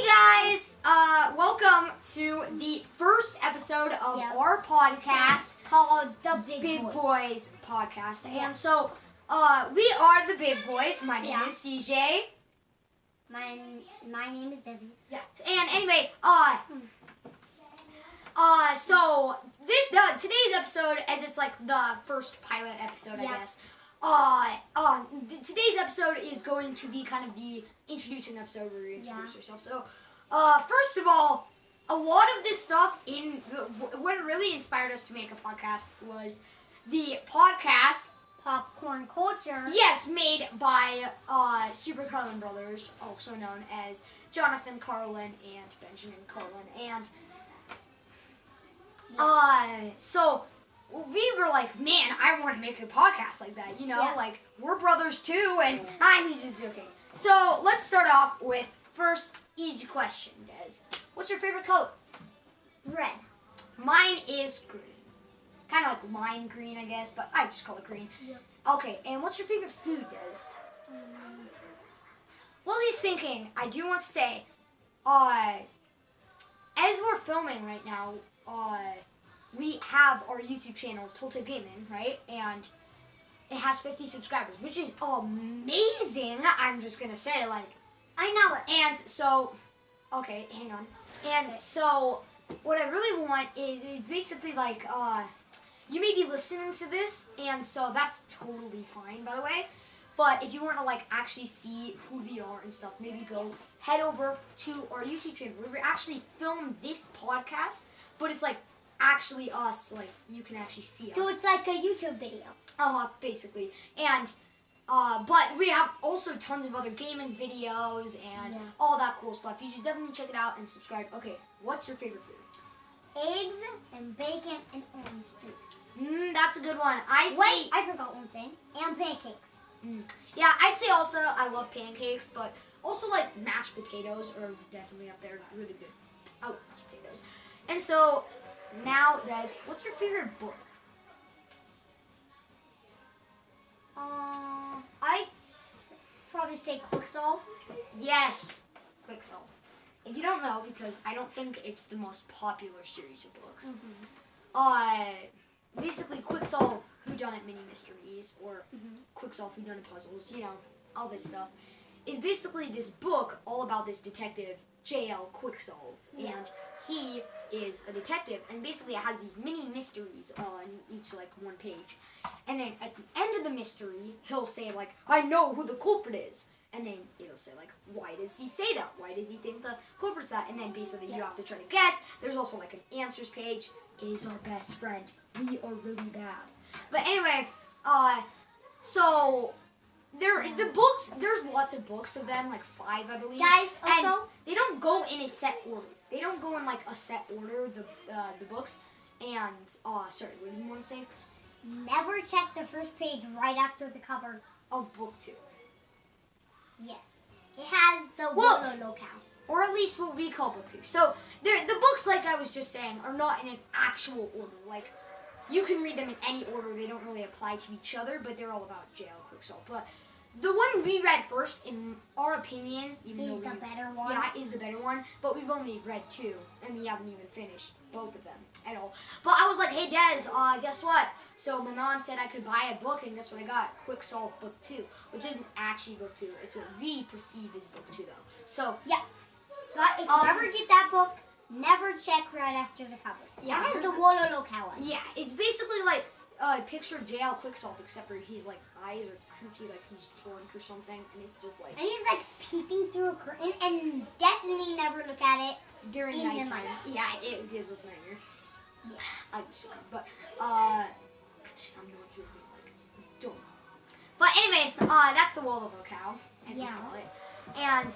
guys, welcome to the first episode of our podcast called The Big Boys Podcast. And so, we are the Big Boys. My name is CJ. My name is Desi. Yeah. And anyway, so today's episode, as it's like the first pilot episode, I guess. Today's episode is going to be kind of the introducing episode where we introduce ourselves. So, first of all, a lot of this stuff what really inspired us to make a podcast was the podcast Popcorn Culture. Yes, made by Super Carlin Brothers, also known as Jonathan Carlin and Benjamin Carlin, and so we were like, man, I want to make a podcast like that, you know, like we're brothers too, and I'm just joking. So let's start off with first easy question, Des. What's your favorite color? Red. Mine is green. Kind of like lime green, I guess, but I just call it green. Yep. Okay, and what's your favorite food, Des? While he's thinking, I do want to say, as we're filming right now, we have our YouTube channel, Tilted Gaming, right? And it has 50 subscribers, which is amazing. I'm just gonna say, like, I know it. And so, okay, hang on. And so, what I really want is basically like, you may be listening to this, and so that's totally fine, by the way. But if you want to like actually see who we are and stuff, maybe head over to our YouTube channel where we actually film this podcast, but it's like actually us, like you can actually see us. So it's like a YouTube video. Basically. And but we have also tons of other gaming videos and all that cool stuff. You should definitely check it out and subscribe. Okay, what's your favorite food? Eggs and bacon and orange juice. That's a good one. Wait, I forgot one thing. And pancakes. Yeah, I'd say also I love pancakes, but also like mashed potatoes are definitely up there. Really good. I love mashed potatoes. And so now, guys, what's your favorite book? I'd probably say Quick Solve. Yes, Quick Solve. If you don't know, because I don't think it's the most popular series of books. Basically, Quick Solve Whodunit Mini Mysteries, or Quick Solve Whodunit Puzzles, you know, all this stuff, is basically this book all about this detective, J.L. Quick Solve, and he is a detective, and basically it has these mini mysteries on each, like, one page. And then at the end of the mystery, he'll say, like, I know who the culprit is. And then it'll say, like, why does he say that? Why does he think the culprit's that? And then basically you have to try to guess. There's also, like, an answers page. It is our best friend. We are really bad. But anyway, so the books, there's lots of books of them, like 5, I believe. Guys, also, and they don't go in a set order. They don't go in like a set order, the books. And sorry, what do you want to say? Never check the first page right after the cover of book 2. Yes. It has the Wolo locale. Or at least what we call book 2. So the books, like I was just saying, are not in an actual order. Like, you can read them in any order. They don't really apply to each other, but they're all about J.L. Quick Solve. But the one we read first, in our opinions, even is the better one. Yeah, is the better one. But we've only read 2, and we haven't even finished both of them at all. But I was like, hey, Des, guess what? So my mom said I could buy a book, and guess what I got? Quick Solve Book 2, which isn't actually Book 2. It's what we perceive as Book 2, though. So yeah. But if you ever get that book, never check right after the cover. Yeah, it has the Wolo locale. Yeah, it's basically like a picture of J.L. Quick Solve, except for his like eyes are kooky, like he's drunk or something, and it's just like. And he's like peeking through a curtain, and definitely never look at it during in nighttime. Yeah, it gives us nightmares. Yeah, I'm just joking, but actually I'm not joking. Like, don't. But anyway, that's the Wolo locale, as we call it, and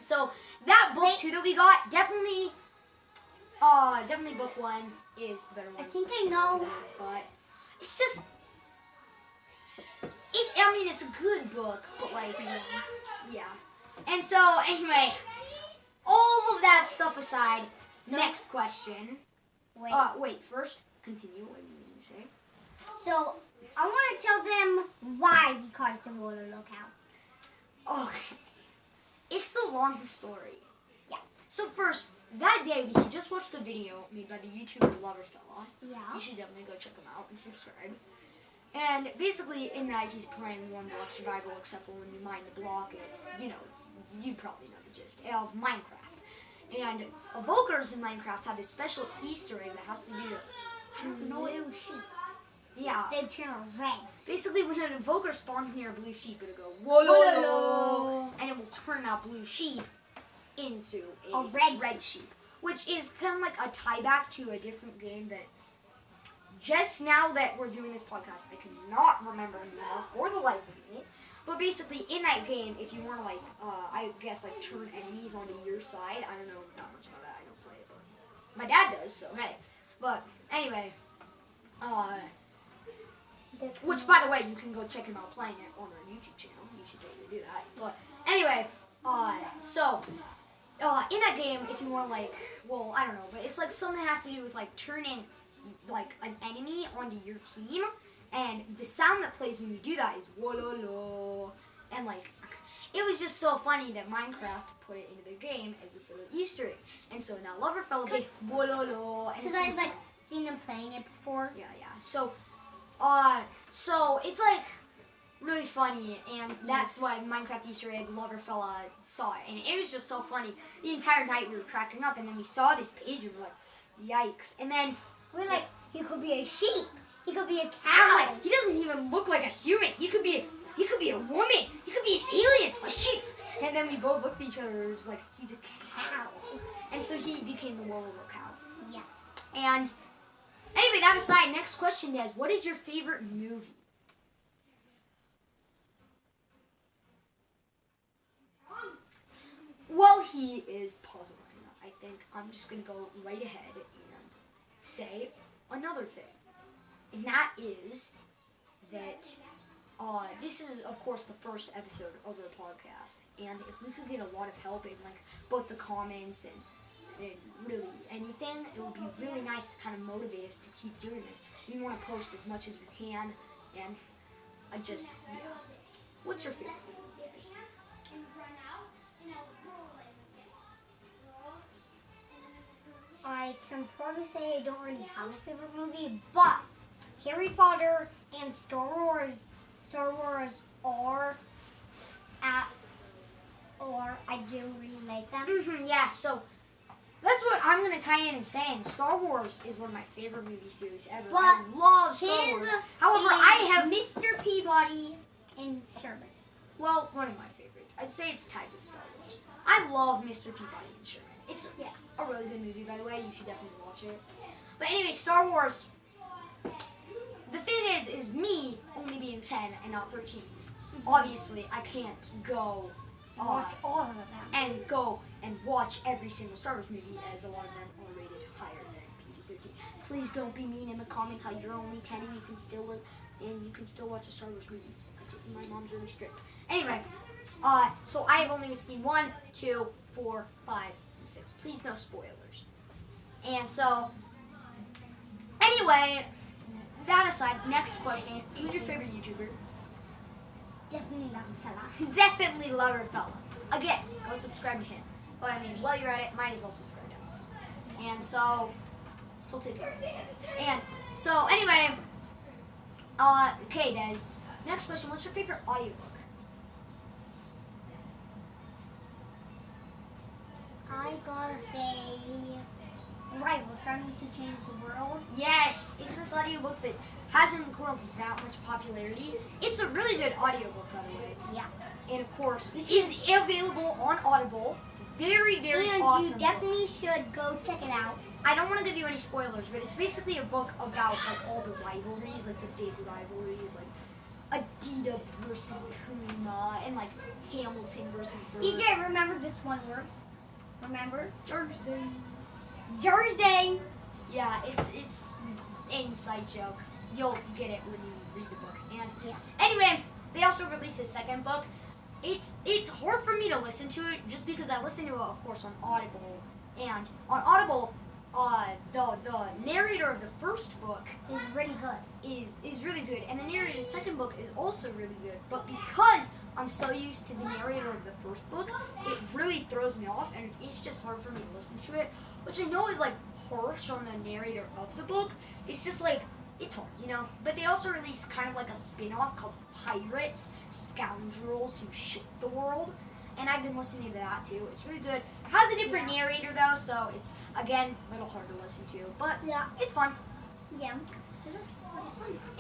so that book 2 that we got, definitely book 1 is the better one. I think I know. But it's just, I mean, it's a good book, but like, yeah. And so, anyway, all of that stuff aside, next question. Wait, first, continue. What did you say? So, I want to tell them why we called it the Wolo locale. Okay. It's the a long story. Yeah. So first, that day we had just watched the video made by the YouTuber Loverfella. Yeah. You should definitely go check him out and subscribe. And basically, in that he's playing one block survival, except for when you mine the block, you probably know the gist of Minecraft. And evokers in Minecraft have this special Easter egg that has to do with, I don't know what. Blue sheep. Yeah. They turn red. Basically, when an evoker spawns near a blue sheep, it'll go wololo, and it will turn that blue sheep into a red sheep, which is kind of like a tie back to a different game that just now that we're doing this podcast, I cannot remember anymore for the life of me. But basically, in that game, if you want to I guess turn enemies onto your side, I don't know that much about that. I don't play it, but my dad does, so hey. But anyway, which, by the way, you can go check him out playing it on our YouTube channel. You should totally do that. But anyway, in that game, if you want I don't know, but it's something that has to do with turning an enemy onto your team, and the sound that plays when you do that is wololo, and it was just so funny that Minecraft put it into their game as this little Easter egg, and so now Loverfella plays wololo, and because I've seen them playing it before. Yeah. So it's really funny, and that's why Minecraft Easter egg Loverfella saw it, and it was just so funny. The entire night we were cracking up, and then we saw this page and we're like, yikes, and then we're like, he could be a sheep, he could be a cow. I'm like, he doesn't even look like a human. He could be a woman. He could be an alien, a sheep. And then we both looked at each other and were just like, he's a cow. And so he became the Wololo cow. Yeah. And anyway, that aside, next question is, what is your favorite movie? While he is puzzling, I think I'm just going to go right ahead and say another thing. And that is that this is, of course, the first episode of our podcast. And if we could get a lot of help in both the comments and really anything, it would be really nice to kind of motivate us to keep doing this. We want to post as much as we can, and What's your favorite movie, guys? I can probably say I don't really have a favorite movie, but Harry Potter and Star Wars I do really like them. Yeah, so that's what I'm going to tie in and saying. Star Wars is one of my favorite movie series ever. But I love Star Wars. However, I have Mr. Peabody and Sherman. Well, one of my favorites. I'd say it's tied with Star Wars. I love Mr. Peabody and Sherman. It's a really good movie, by the way. You should definitely watch it. But anyway, Star Wars. The thing is me only being 10 and not 13. Obviously, I can't go Watch all of them. and go and watch every single Star Wars movie, as a lot of them are rated higher than PG-13. Please don't be mean in the comments how you're only 10 and you can still watch the Star Wars movies. My mom's really strict. Anyway, so I have only seen 1, 2, 4, 5, and 6. Please no spoilers. And so, anyway, that aside, next question: who's your favorite YouTuber? Definitely Loverfella. Definitely Loverfella. Again, go subscribe to him. But I mean, while you're at it, might as well subscribe to us. And so take care. And so anyway, okay, guys. Next question: what's your favorite audiobook? I gotta say, Rivals, Trying to Change the World. Yes, it's this audiobook that hasn't grown that much popularity. It's a really good audiobook, by the way. Yeah. And of course, is available on Audible. Very, very awesome. And you definitely should go check it out. I don't want to give you any spoilers, but it's basically a book about all the rivalries, the big rivalries, Adidas versus Puma, and Hamilton versus Bird. CJ, remember this one word? Remember? Jersey. Jersey. Yeah, it's an inside joke. You'll get it when you read the book. And yeah. Anyway, they also released a second book. It's hard for me to listen to it just because I listen to it, of course, on Audible. And on Audible, the narrator of the first book is really good. Is really good, and the narrator of the second book is also really good. But because I'm so used to the narrator of the first book, it really throws me off, and it's just hard for me to listen to it, which I know is like harsh on the narrator of the book. It's just like, it's hard, you know? But they also released kind of like a spin-off called Pirates, Scoundrels Who Shook the World. And I've been listening to that too. It's really good. It has a different narrator though, so it's, again, a little hard to listen to. But it's fun. Yeah.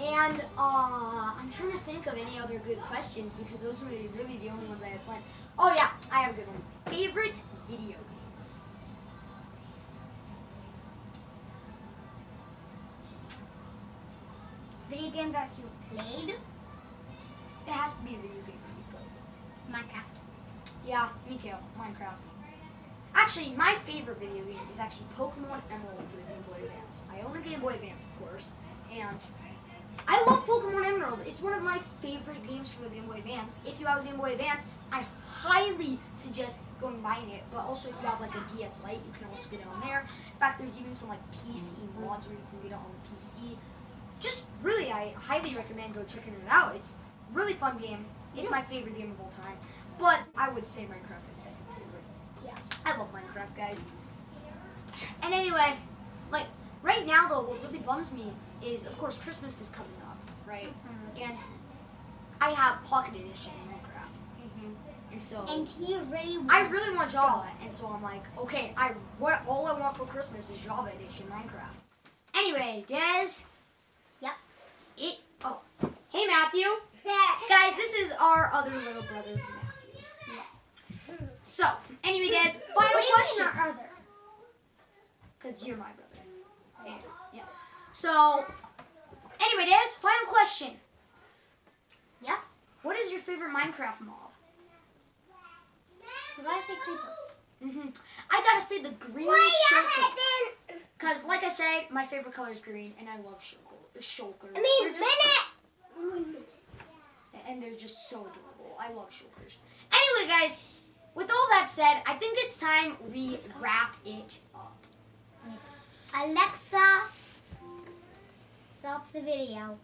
And I'm trying to think of any other good questions because those were really the only ones I had planned. Oh yeah, I have a good one. Favorite video game? Video game that you played? It has to be a video game that you've played. Minecraft. Yeah, me too. Minecraft. Actually, my favorite video game is actually Pokemon Emerald for the Game Boy Advance. I own a Game Boy Advance, of course, and I love Pokemon Emerald. It's one of my favorite games for the Game Boy Advance. If you have a Game Boy Advance, I highly suggest going and buying it. But also, if you have like a DS Lite, you can also get it on there. In fact, there's even some like PC mods where you can get it on the PC. Just really, I highly recommend go checking it out. It's a really fun game. It's my favorite game of all time. But I would say Minecraft is second favorite. Yeah. I love Minecraft, guys. And anyway, like, right now, though, what really bums me is, of course, Christmas is coming up, right? Mm-hmm. And I have Pocket Edition Minecraft. Mm-hmm. And so... And he really wants... I really want Java, and so I'm like, okay, all I want for Christmas is Java Edition Minecraft. Anyway, Des... Yep. Hey, Matthew. Guys, this is our other little brother, Matthew. Yeah. So, anyway, Des, final question. What do you mean our other? Because you're my brother. Yeah. So, anyway, Des, final question. Yep. What is your favorite Minecraft mob? You gotta say creeper. I gotta say the green shulker. Because, like I said, my favorite color is green, and I love shulkers. And they're just so adorable. I love shulkers. Anyway, guys, with all that said, I think it's time we wrap it up. Alexa, stop the video.